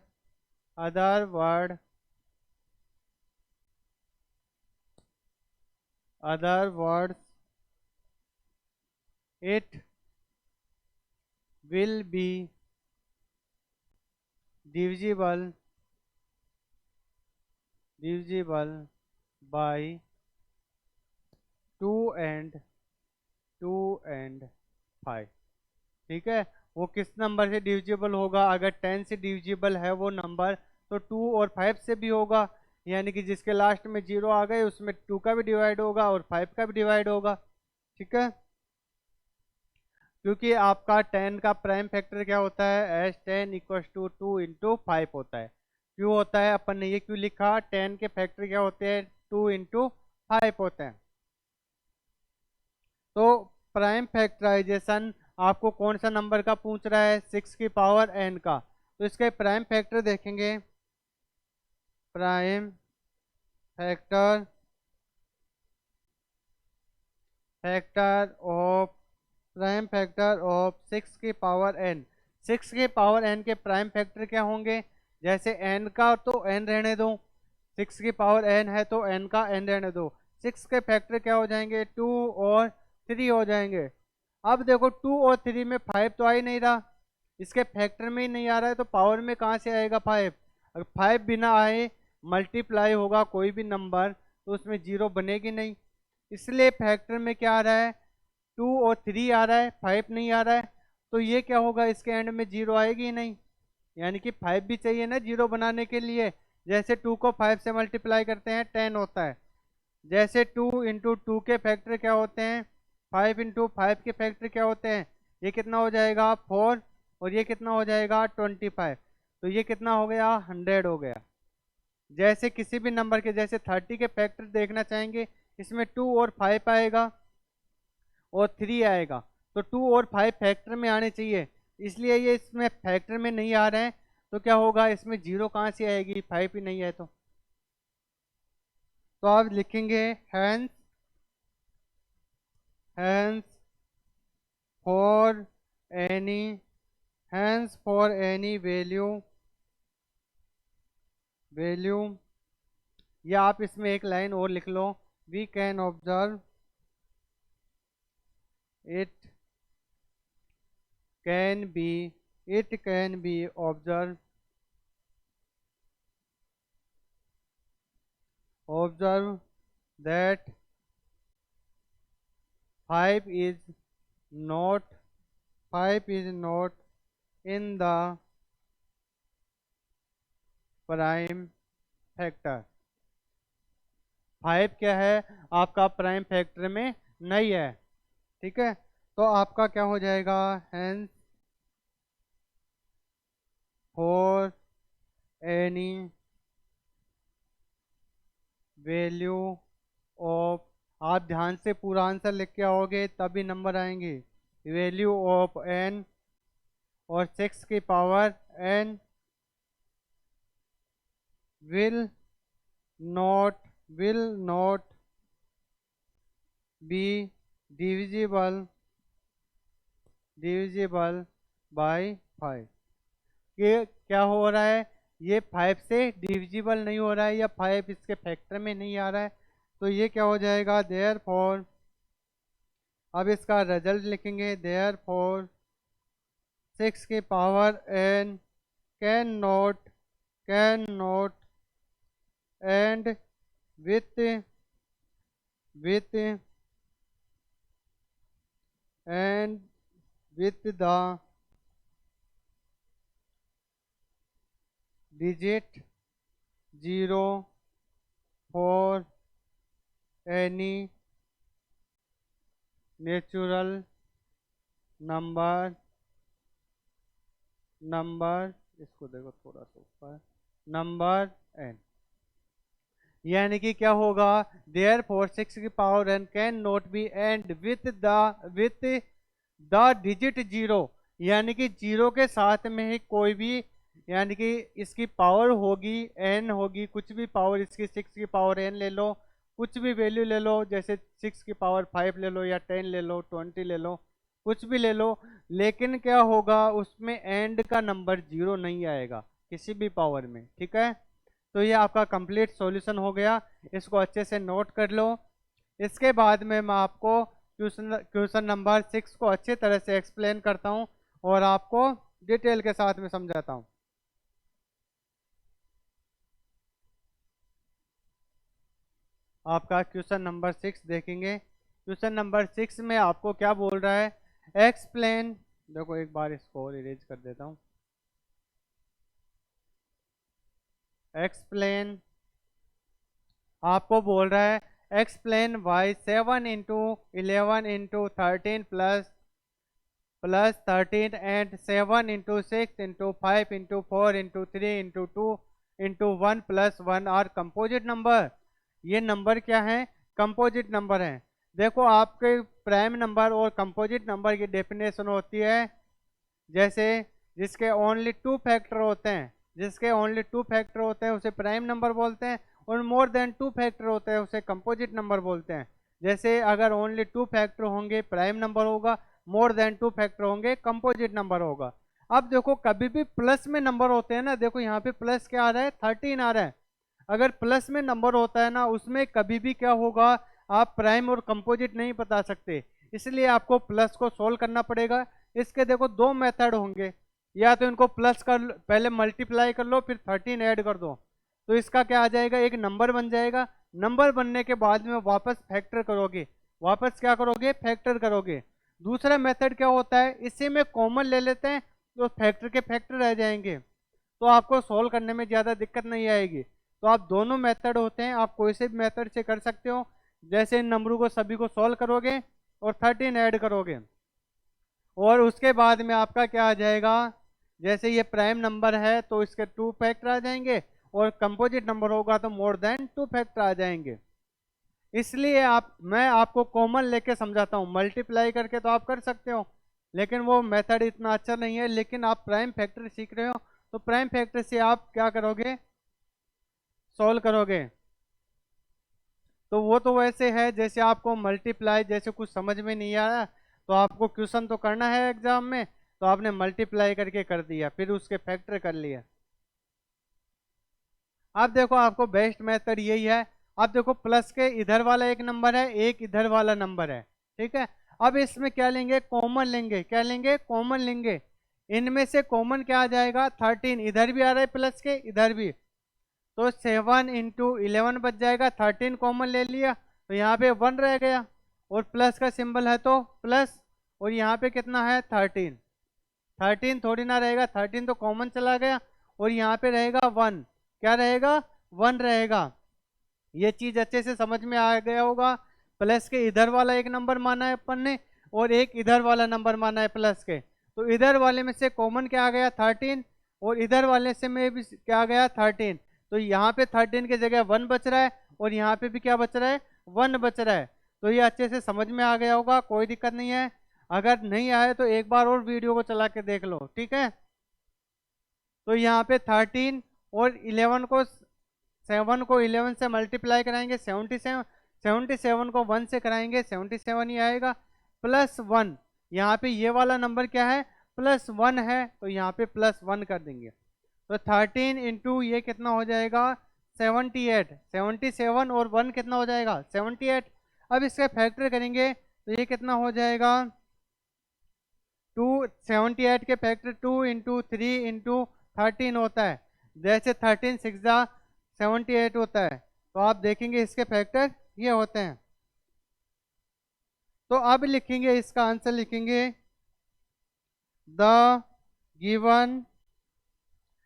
it will be divisible by 2 and 5। ठीक है, वो किस नंबर से डिविजिबल होगा, अगर 10 से डिविजिबल है वो नंबर तो 2 और 5 से भी होगा। यानी कि जिसके लास्ट में जीरो आ गए उसमें 2 का भी डिवाइड होगा और 5 का भी डिवाइड होगा। ठीक है, क्योंकि आपका 10 का प्राइम फैक्टर क्या होता है, एस 10 इक्व टू 2 इंटू 5 होता है। क्यों होता है, अपन ने ये क्यों लिखा, 10 के फैक्टर क्या होते हैं, 2 इंटू 5 होते हैं। तो प्राइम फैक्टराइजेशन आपको कौन सा नंबर का पूछ रहा है, 6 की पावर n का। तो इसके प्राइम फैक्टर देखेंगे, प्राइम फैक्टर ऑफ 6 की पावर n। 6 की पावर n के प्राइम फैक्टर क्या होंगे, जैसे n का तो n रहने दो, 6 की पावर n है तो n का n रहने दो। 6 के फैक्टर क्या हो जाएंगे, 2 और 3 हो जाएंगे। अब देखो 2 और 3 में 5 तो आ ही नहीं रहा, इसके फैक्टर में ही नहीं आ रहा है, तो पावर में कहाँ से आएगा 5। अगर 5 बिना आए मल्टीप्लाई होगा कोई भी नंबर तो उसमें जीरो बनेगी नहीं, इसलिए फैक्टर में क्या आ रहा है, 2 और 3 आ रहा है, 5 नहीं आ रहा है। तो ये क्या होगा, इसके एंड में जीरो आएगी ही नहीं, यानी कि 5 भी चाहिए ना जीरो बनाने के लिए। जैसे 2 को 5 से मल्टीप्लाई करते हैं 10 होता है, जैसे 2 इंटू 2 के फैक्टर क्या होते हैं, 5 इंटू 5 के फैक्टर क्या होते हैं ये कितना हो जाएगा 4, और ये कितना हो जाएगा 25, तो ये कितना हो गया 100 हो गया। जैसे किसी भी नंबर के, जैसे 30 के फैक्टर देखना चाहेंगे, इसमें 2 और 5 आएगा और 3 आएगा, तो 2 और 5 फैक्टर में आने चाहिए, इसलिए ये इसमें फैक्टर में नहीं आ रहे हैं। तो क्या होगा, इसमें 0 कहाँ से आएगी, 5 ही नहीं है। तो आप लिखेंगे hence hence for any hence for any value, या आप इसमें एक लाइन और लिख लो, we can observe it can be observe that 5 is not 5 is not in the prime factor. 5 क्या है, आपका प्राइम फैक्टर में नहीं है, ठीक है। तो आपका क्या हो जाएगा, hence for any value of, आप ध्यान से पूरा आंसर लिख के आओगे तभी नंबर आएंगे, वैल्यू ऑफ n और 6 की power n will not be divisible by 5। ये क्या हो रहा है, ये 5 से डिविजिबल नहीं हो रहा है, या 5 इसके फैक्टर में नहीं आ रहा है, तो ये क्या हो जाएगा, देयरफॉर, अब इसका रिजल्ट लिखेंगे, देयरफॉर 6 की power n can not and with the digit 0 for any natural number, इसको देखो थोड़ा सा ऊपर, नंबर n, यानी कि क्या होगा, देयर फोर 6 की power n can not be and with the digit 0, यानी कि 0 के साथ में ही कोई भी, यानी कि इसकी पावर होगी n होगी, कुछ भी पावर इसकी 6 की पावर n ले लो, कुछ भी वैल्यू ले लो, जैसे 6 की पावर 5 ले लो, या 10 ले लो, 20 ले लो, कुछ भी ले लो, लेकिन क्या होगा, उसमें एंड का नंबर 0 नहीं आएगा किसी भी पावर में, ठीक है। तो ये आपका कंप्लीट सॉल्यूशन हो गया, इसको अच्छे से नोट कर लो। इसके बाद में मैं आपको क्वेश्चन नंबर 6 को अच्छे तरह से एक्सप्लेन करता हूँ और आपको डिटेल के साथ में समझाता हूँ। आपका क्वेश्चन नंबर 6 देखेंगे। क्वेश्चन नंबर 6 में आपको क्या बोल रहा है, एक्सप्लेन, देखो एक बार इसको और इरेज कर देता हूँ, एक्सप्लेन, आपको बोल रहा है explain why 7 into 11 into 13 plus 13 and 7 into 6 into 5 into 4 into 3 into 2 into 1 plus 1 are composite number. ये नंबर क्या है, कंपोजिट नंबर है। देखो आपके प्राइम नंबर और कंपोजिट नंबर की डेफिनेशन होती है, जैसे जिसके ओनली 2 फैक्टर होते हैं, उसे प्राइम नंबर बोलते हैं, और मोर देन 2 फैक्टर होते हैं उसे कंपोजिट नंबर बोलते हैं। जैसे अगर ओनली 2 फैक्टर होंगे प्राइम नंबर होगा, मोर देन 2 फैक्टर होंगे कंपोजिट नंबर होगा। अब देखो कभी भी प्लस में नंबर होते हैं ना, देखो यहाँ पे प्लस क्या आ रहा है, 13 आ रहा है। अगर प्लस में नंबर होता है ना, उसमें कभी भी क्या होगा, आप प्राइम और कंपोजिट नहीं बता सकते, इसलिए आपको प्लस को सोल्व करना पड़ेगा। इसके देखो 2 मेथड होंगे, या तो इनको प्लस कर पहले मल्टीप्लाई कर लो, फिर 13 ऐड कर दो, तो इसका क्या आ जाएगा, एक नंबर बन जाएगा। नंबर बनने के बाद में वापस फैक्टर करोगे, फैक्टर करोगे। दूसरा मेथड क्या होता है, इसी में कॉमन ले लेते हैं, तो फैक्टर के फैक्टर रह जाएंगे, तो आपको सोल्व करने में ज़्यादा दिक्कत नहीं आएगी। तो आप दोनों मेथड होते हैं, आप कोई से भी मेथड से कर सकते हो। जैसे इन नंबरों को सभी को सोल्व करोगे और 13 ऐड करोगे, और उसके बाद में आपका क्या आ जाएगा, जैसे ये प्राइम नंबर है तो इसके 2 फैक्टर आ जाएंगे, और कंपोजिट नंबर होगा तो मोर देन 2 फैक्टर आ जाएंगे। इसलिए मैं आपको कॉमन लेके समझाता हूँ, मल्टीप्लाई करके तो आप कर सकते हो, लेकिन वो मेथड इतना अच्छा नहीं है। लेकिन आप प्राइम फैक्टर सीख रहे हो तो प्राइम फैक्टर से आप क्या करोगे, सॉल्व करोगे। तो वो तो वैसे है जैसे आपको मल्टीप्लाई, जैसे कुछ समझ में नहीं आया तो आपको क्वेश्चन तो करना है एग्जाम में, तो आपने मल्टीप्लाई करके कर दिया, फिर उसके फैक्टर कर लिया। अब देखो आपको बेस्ट मेथड यही है। अब देखो प्लस के इधर वाला एक नंबर है, एक इधर वाला नंबर है, ठीक है। अब इसमें क्या लेंगे, कॉमन लेंगे। क्या लेंगे, कॉमन लेंगे। इनमें से कॉमन क्या आ जाएगा, 13। इधर भी आ रहा है प्लस के, इधर भी, तो 7 इंटू 11 बच जाएगा। 13 कॉमन ले लिया तो यहाँ पे 1 रह गया, और प्लस का सिंबल है तो प्लस, और यहाँ पे कितना है 13। 13 थोड़ी ना रहेगा, 13 तो कॉमन चला गया, और यहाँ पे रहेगा 1। क्या रहेगा, 1 रहेगा। ये चीज अच्छे से समझ में आ गया होगा। प्लस के इधर वाला एक नंबर माना है अपन ने, और एक इधर वाला नंबर माना है प्लस के, तो इधर वाले में से कॉमन क्या आ गया 13, और इधर वाले से में भी क्या आ गया 13। तो यहाँ पे 13 की जगह 1 बच रहा है, और यहाँ पे भी क्या बच रहा है, 1 बच रहा है। तो ये अच्छे से समझ में आ गया होगा, कोई दिक्कत नहीं है। अगर नहीं आए तो एक बार और वीडियो को चला के देख लो, ठीक है। तो यहाँ पे 13 और 11 को, 7 को 11 से मल्टीप्लाई कराएंगे 77, 77 को 1 से कराएंगे 77 ही आएगा, प्लस 1। यहाँ पे ये वाला नंबर क्या है, प्लस 1 है, तो यहाँ पे प्लस 1 कर देंगे। तो 13 इंटू ये कितना हो जाएगा 78, 77 और 1 कितना हो जाएगा 78। अब इसका फैक्टर करेंगे तो ये कितना हो जाएगा 2, 78 के फैक्टर 2 इंटू 3 इंटू 13 होता है। जैसे 13 6 जा 78 होता है, तो आप देखेंगे इसके फैक्टर ये होते हैं। तो अब लिखेंगे, इसका आंसर लिखेंगे, द गिवन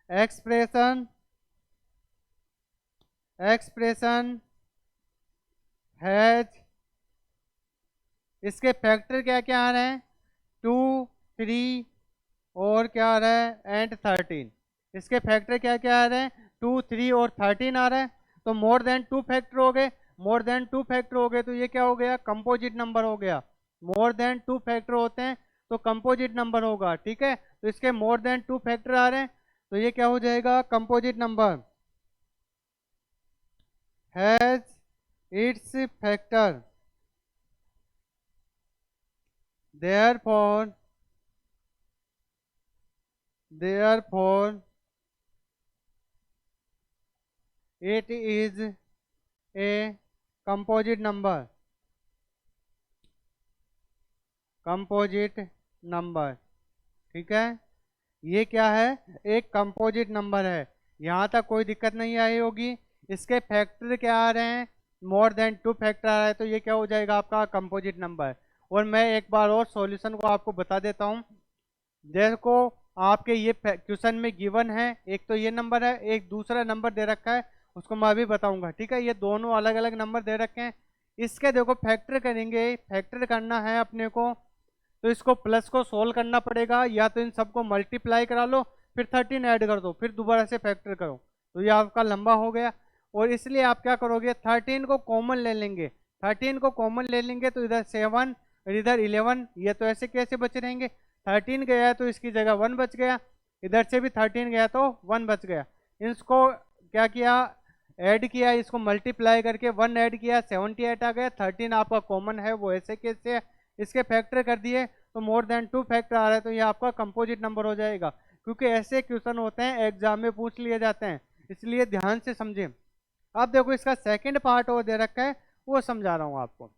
एक्सप्रेशन हैज, इसके फैक्टर क्या क्या आ रहे हैं 2, 3 और क्या आ रहा है एंड 13। इसके फैक्टर क्या क्या आ रहे हैं 2, 3 और 13 आ रहा है। तो मोर देन 2 फैक्टर हो गए, मोर देन 2 फैक्टर हो गए, तो ये क्या हो गया, कंपोजिट नंबर हो गया। मोर देन 2 फैक्टर होते हैं तो कंपोजिट नंबर होगा, ठीक है। तो इसके मोर देन 2 फैक्टर आ रहे हैं, तो ये क्या हो जाएगा, composite number has its factor, therefore it is a composite number, ठीक है। ये क्या है, एक कंपोजिट नंबर है। यहाँ तक कोई दिक्कत नहीं आई होगी। इसके फैक्टर क्या आ रहे हैं, मोर देन 2 फैक्टर आ रहा है, तो ये क्या हो जाएगा आपका कंपोजिट नंबर। और मैं एक बार और सॉल्यूशन को आपको बता देता हूँ। देखो आपके ये क्वेश्चन में गिवन है, एक तो ये नंबर है, एक दूसरा नंबर दे रखा है, उसको मैं अभी बताऊंगा, ठीक है। ये दोनों अलग अलग नंबर दे रखे हैं। इसके देखो फैक्टर करेंगे, फैक्टर करना है अपने को, तो इसको प्लस को सोल्व करना पड़ेगा, या तो इन सबको मल्टीप्लाई करा लो, फिर 13 ऐड कर दो, फिर दोबारा से फैक्टर करो, तो ये आपका लंबा हो गया। और इसलिए आप क्या करोगे, 13 को कॉमन ले लेंगे। 13 को कॉमन ले लेंगे तो इधर 7 और इधर 11, ये तो ऐसे कैसे बच रहेंगे, 13 गया तो इसकी जगह 1 बच गया, इधर से भी 13 गया तो 1 बच गया। इसको क्या किया, ऐड किया, इसको मल्टीप्लाई करके 1 ऐड किया, 78 आ गया। 13 आपका कॉमन है, वो ऐसे कैसे, इसके फैक्टर कर दिए तो मोर देन 2 फैक्टर आ रहा है, तो ये आपका कंपोजिट नंबर हो जाएगा। क्योंकि ऐसे क्वेश्चन होते हैं एग्जाम में पूछ लिए जाते हैं, इसलिए ध्यान से समझें। अब देखो इसका सेकंड पार्ट और दे रखा है, वो समझा रहा हूँ आपको।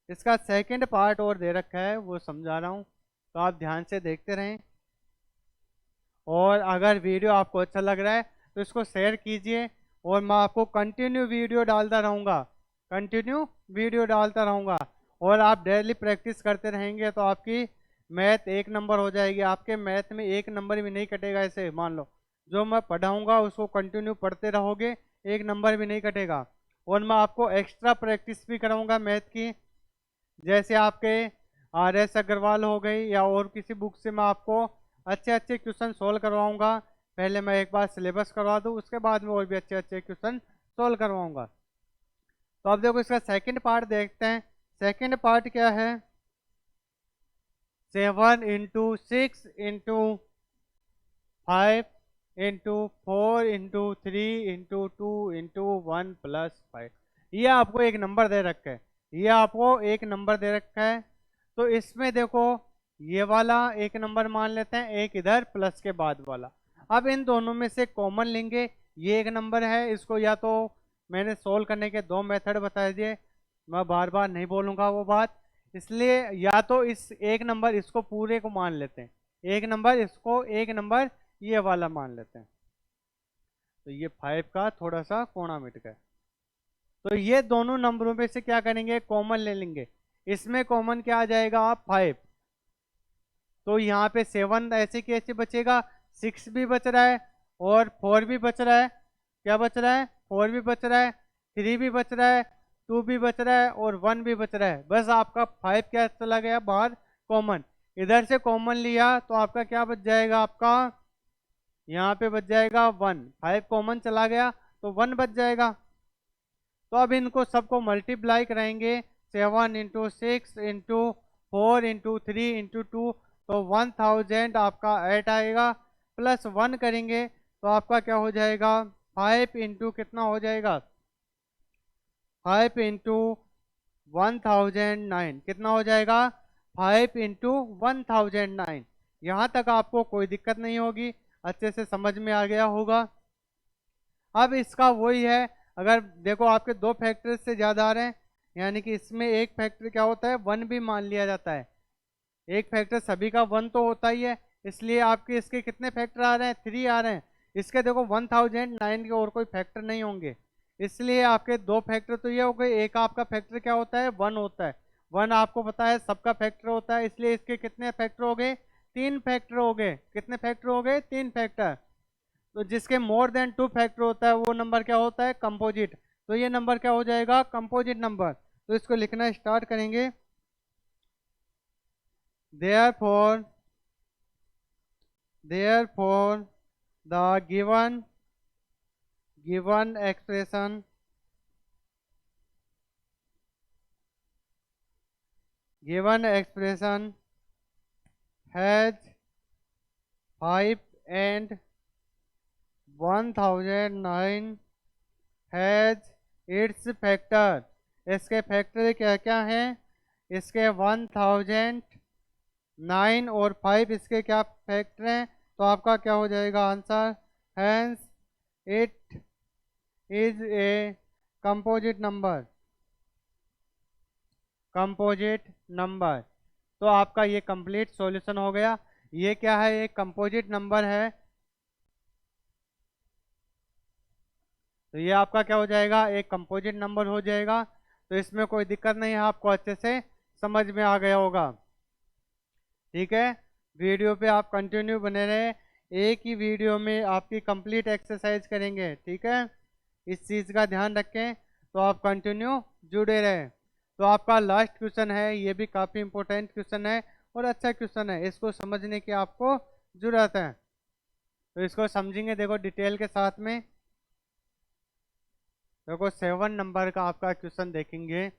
इसका सेकंड पार्ट और दे रखा है, वो समझा रहा हूँ, तो आप ध्यान से देखते रहें। और अगर वीडियो आपको अच्छा लग रहा है तो इसको शेयर कीजिए, और मैं आपको कंटिन्यू वीडियो डालता रहूँगा, और आप डेली प्रैक्टिस करते रहेंगे तो आपकी मैथ 1 नंबर हो जाएगी। आपके मैथ में 1 नंबर भी नहीं कटेगा। ऐसे मान लो जो मैं पढ़ाऊँगा उसको कंटिन्यू पढ़ते रहोगे, 1 नंबर भी नहीं कटेगा। और मैं आपको एक्स्ट्रा प्रैक्टिस भी कराऊँगा मैथ की, जैसे आपके RS अग्रवाल हो गई या और किसी बुक से मैं आपको अच्छे अच्छे क्वेश्चन सोल्व करवाऊंगा। पहले मैं एक बार सिलेबस करवा दूँ, उसके बाद में और भी अच्छे अच्छे क्वेश्चन सोल्व करवाऊंगा। तो अब देखो इसका सेकंड पार्ट देखते हैं। सेकंड पार्ट क्या है? 7 into 6 into 5 into 4 into 3 into 2 into 1 plus 5। ये आपको एक नंबर दे रखा है, ये आपको एक नंबर दे रखा है। तो इसमें देखो ये वाला एक नंबर मान लेते हैं, एक इधर प्लस के बाद वाला। अब इन दोनों में से कॉमन लेंगे, ये एक नंबर है, इसको या तो मैंने सोल्व करने के दो मेथड बता दिए, मैं बार बार नहीं बोलूँगा वो बात। इसलिए या तो इस एक नंबर इसको पूरे को मान लेते हैं, एक नंबर इसको, एक नंबर ये वाला मान लेते हैं। तो ये 5 का थोड़ा सा कोना मिट गया। तो ये दोनों नंबरों में से क्या करेंगे? कॉमन ले लेंगे। इसमें कॉमन क्या आ जाएगा? 5। तो यहाँ पे 7 ऐसे कैसे बचेगा? 6 भी बच रहा है और 4 भी बच रहा है। क्या बच रहा है? 4 भी बच रहा है, 3 भी बच रहा है, 2 भी बच रहा है और 1 भी बच रहा है। बस आपका 5 क्या चला गया बाहर? कॉमन। इधर से कॉमन लिया तो आपका क्या बच जाएगा? आपका यहाँ पे बच जाएगा 1। 5 कॉमन चला गया तो 1 बच जाएगा। तो अब इनको सबको मल्टीप्लाई करेंगे, 7 इंटू 6 इंटू 4 इंटू 3 इंटू 2, तो 1000 आपका 8 आएगा। प्लस 1 करेंगे तो आपका क्या हो जाएगा? 5 इंटू कितना हो जाएगा? 5 इंटू 1009 कितना हो जाएगा? 5 इंटू 1009। यहाँ तक आपको कोई दिक्कत नहीं होगी, अच्छे से समझ में आ गया होगा। अब इसका वही है, अगर देखो आपके दो फैक्टर से ज़्यादा आ रहे हैं, यानी कि इसमें एक फैक्टर क्या होता है? 1 भी मान लिया जाता है। एक फैक्टर सभी का 1 तो होता ही है, इसलिए आपके इसके कितने फैक्टर आ रहे हैं? 3 आ रहे हैं। इसके देखो 1009 के और कोई फैक्टर नहीं होंगे, इसलिए आपके दो फैक्टर तो ये हो गए। एक आपका फैक्टर क्या होता है? 1 होता है। 1 आपको पता है सबका फैक्टर होता है, इसलिए इसके कितने फैक्टर हो गए? 3 फैक्टर हो गए। कितने फैक्टर हो गए? 3 फैक्टर। तो जिसके मोर देन 2 फैक्टर होता है वो नंबर क्या होता है? कंपोजिट। तो ये नंबर क्या हो जाएगा? Composite number. तो इसको लिखना स्टार्ट करेंगे। therefore therefore the given expression has 5 and 1009 has its factor। इसके फैक्टर क्या क्या हैं? इसके 1009 और 5 इसके क्या फैक्टर हैं? तो आपका क्या हो जाएगा answer? Hence it is a composite number. Composite number. तो आपका ये कंप्लीट सॉल्यूशन हो गया। ये क्या है? एक कंपोजिट नंबर है। तो ये आपका क्या हो जाएगा? एक कंपोजिट नंबर हो जाएगा। तो इसमें कोई दिक्कत नहीं है, आपको अच्छे से समझ में आ गया होगा। ठीक है, वीडियो पे आप कंटिन्यू बने रहे, एक ही वीडियो में आपकी कंप्लीट एक्सरसाइज करेंगे। ठीक है, इस चीज़ का ध्यान रखें, तो आप कंटिन्यू जुड़े रहें। तो आपका लास्ट क्वेश्चन है, ये भी काफ़ी इंपॉर्टेंट क्वेश्चन है और अच्छा क्वेश्चन है, इसको समझने की आपको जरूरत है। तो इसको समझेंगे, देखो डिटेल के साथ में। देखो 7 नंबर का आपका क्वेश्चन देखेंगे।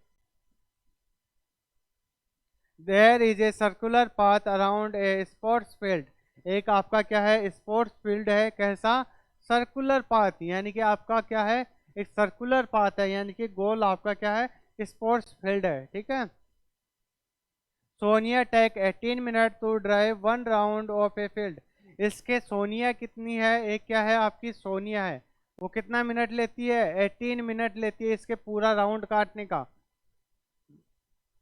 There is a circular path around a sports field. एक आपका क्या है? स्पोर्ट्स फील्ड है। कैसा? सर्कुलर पाथ, यानी कि आपका क्या है? एक सर्कुलर पाथ है, यानी कि गोल आपका क्या है? स्पोर्ट्स फील्ड है। ठीक है। Sonia take 18 minute to drive 1 round of a field. इसके सोनिया कितनी है? एक क्या है आपकी? सोनिया है। वो कितना मिनट लेती है? 18 मिनट लेती है इसके पूरा राउंड काटने का।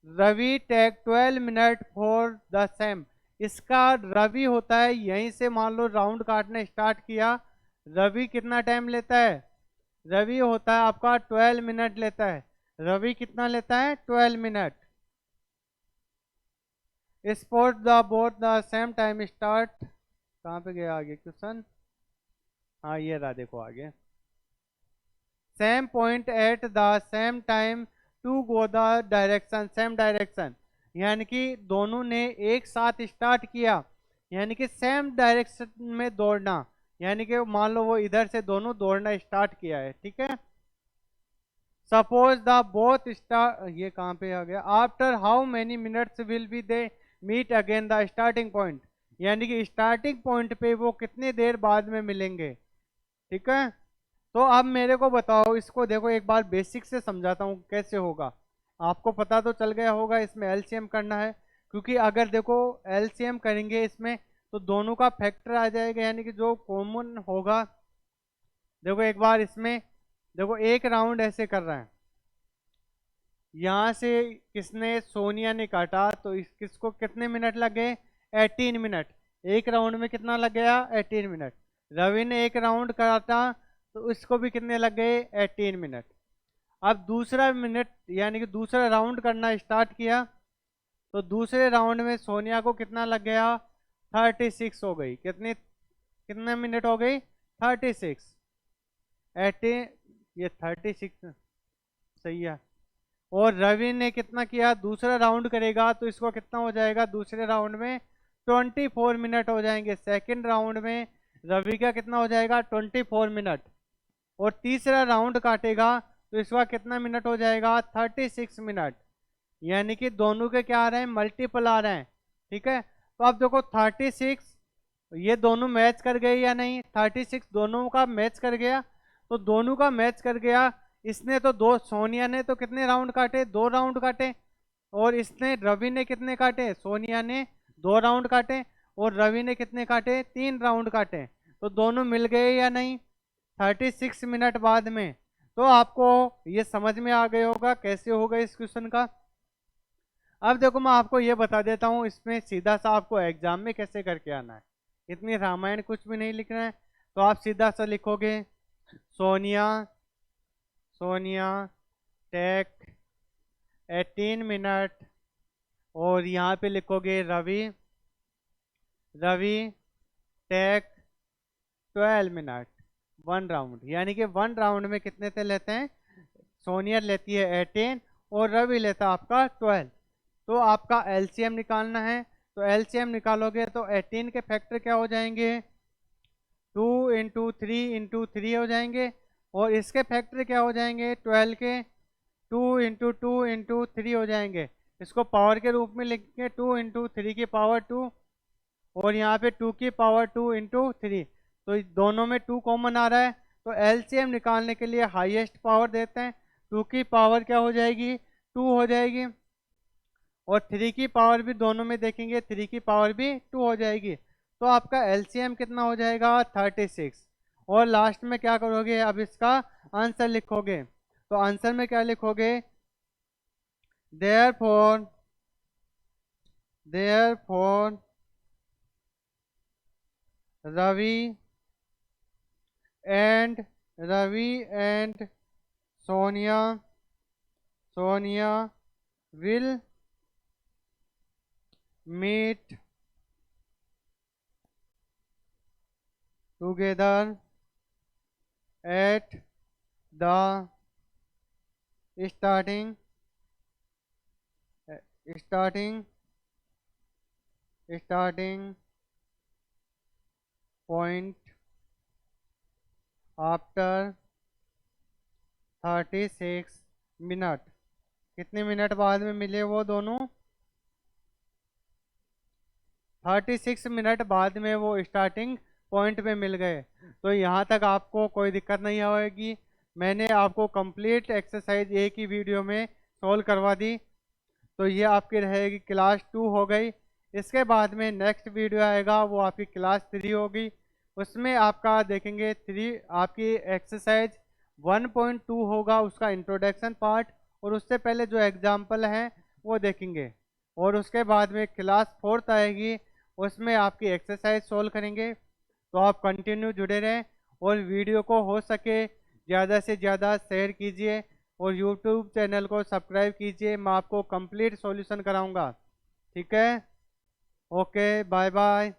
Ravi take 12 minute for the same. इसका रवि होता है, यहीं से मान लो राउंड काटना स्टार्ट किया। रवि कितना टाइम लेता है? रवि होता है आपका 12 मिनट लेता है। रवि कितना लेता है? 12 minute. Sport the both the same time start. कहाँ पे गया आगे क्वेश्चन? हाँ ये रहा, देखो आगे। Same point at the same time to go the direction, same direction. यानी कि दोनों ने एक साथ स्टार्ट किया, यानी कि सेम डायरेक्शन में दौड़ना, यानी कि मान लो वो इधर से दोनों दौड़ना स्टार्ट किया है, ठीक है। सपोज द बोथ स्टार, ये कहाँ पे आ गया, after how many minutes will be they meet again the starting point, यानी कि स्टार्टिंग पॉइंट पे वो कितनी देर बाद में मिलेंगे, ठीक है। तो अब मेरे को बताओ, इसको देखो एक बार बेसिक से समझाता हूँ कैसे होगा। आपको पता तो चल गया होगा इसमें एलसीएम करना है, क्योंकि अगर देखो एलसीएम करेंगे इसमें तो दोनों का फैक्टर आ जाएगा, यानी कि जो कॉमन होगा। देखो एक बार इसमें देखो एक राउंड ऐसे कर रहे हैं, यहाँ से किसने, सोनिया ने काटा, तो किसको कितने मिनट लग गए, 18 मिनट। एक राउंड में कितना लग गया, 18 मिनट। रवि ने एक राउंड काटा तो उसको भी कितने लग गए, 18 मिनट। अब दूसरा मिनट यानी कि दूसरा राउंड करना स्टार्ट किया, तो दूसरे राउंड में सोनिया को कितना लग गया, 36 हो गई। कितने मिनट हो गई, 36। 18, ये 36 सही है। और रवि ने कितना किया, दूसरा राउंड करेगा तो इसको कितना हो जाएगा, दूसरे राउंड में 24 मिनट हो जाएंगे। सेकंड राउंड में रवि का कितना हो जाएगा, 24 मिनट। और तीसरा राउंड काटेगा तो इसका कितना मिनट हो जाएगा, 36 मिनट। यानी कि दोनों के क्या आ रहे हैं, मल्टीपल आ रहे हैं, ठीक है। तो अब देखो 36, ये दोनों मैच कर गए या नहीं, 36 दोनों का मैच कर गया। तो दोनों का मैच कर गया, इसने तो दो, सोनिया ने तो कितने राउंड काटे, 2 राउंड काटे। और इसने, रवि ने कितने काटे, सोनिया ने 2 राउंड काटे और रवि ने कितने काटे, 3 राउंड काटे। तो दोनों मिल गए या नहीं 36 मिनट बाद में। तो आपको ये समझ में आ गया होगा कैसे होगा इस क्वेश्चन का। अब देखो मैं आपको ये बता देता हूँ, इसमें सीधा सा आपको एग्जाम में कैसे करके आना है। इतनी रामायण कुछ भी नहीं लिखना है, तो आप सीधा सा लिखोगे सोनिया सोनिया टेक 18 मिनट, और यहाँ पे लिखोगे रवि टेक 12 मिनट, 1 राउंड। यानी कि 1 राउंड में कितने से लेते हैं, सोनिया लेती है 18 और रवि लेता है आपका 12। तो आपका एलसीएम निकालना है, तो एलसीएम निकालोगे तो 18 के फैक्टर क्या हो जाएंगे, 2 इंटू 3 इंटू 3 हो जाएंगे। और इसके फैक्टर क्या हो जाएंगे, 12 के 2 इंटू 2 इंटू 3 हो जाएंगे। इसको पावर के रूप में लिखेंगे 2 इंटू 3 की पावर 2, और यहाँ पे 2 की पावर 2 इंटू 3। तो दोनों में 2 कॉमन आ रहा है, तो एलसीएम निकालने के लिए हाईएस्ट पावर देते हैं। 2 की पावर क्या हो जाएगी, 2 हो जाएगी। और 3 की पावर भी दोनों में देखेंगे, 3 की पावर भी 2 हो जाएगी। तो आपका एलसीएम कितना हो जाएगा, 36। और लास्ट में क्या करोगे, अब इसका आंसर लिखोगे। तो आंसर में क्या लिखोगे, therefore Ravi and Sonia will meet together at the starting point after 36 minute. कितने मिनट बाद में मिले वो दोनों, 36 मिनट बाद में वो स्टार्टिंग पॉइंट पे मिल गए। तो यहाँ तक आपको कोई दिक्कत नहीं होगी। मैंने आपको कंप्लीट एक्सरसाइज एक ही वीडियो में सॉल्व करवा दी। तो ये आपकी रहेगी क्लास 2 हो गई। इसके बाद में नेक्स्ट वीडियो आएगा, वो आपकी क्लास 3 होगी। उसमें आपका देखेंगे आपकी एक्सरसाइज 1.2 होगा, उसका इंट्रोडक्शन पार्ट, और उससे पहले जो एग्जाम्पल हैं वो देखेंगे। और उसके बाद में क्लास 4 आएगी, उसमें आपकी एक्सरसाइज सोल्व करेंगे। तो आप कंटिन्यू जुड़े रहें और वीडियो को हो सके ज़्यादा से ज़्यादा शेयर कीजिए और यूट्यूब चैनल को सब्सक्राइब कीजिए। मैं आपको कंप्लीट सॉल्यूशन कराऊंगा, ठीक है। Okay, bye bye.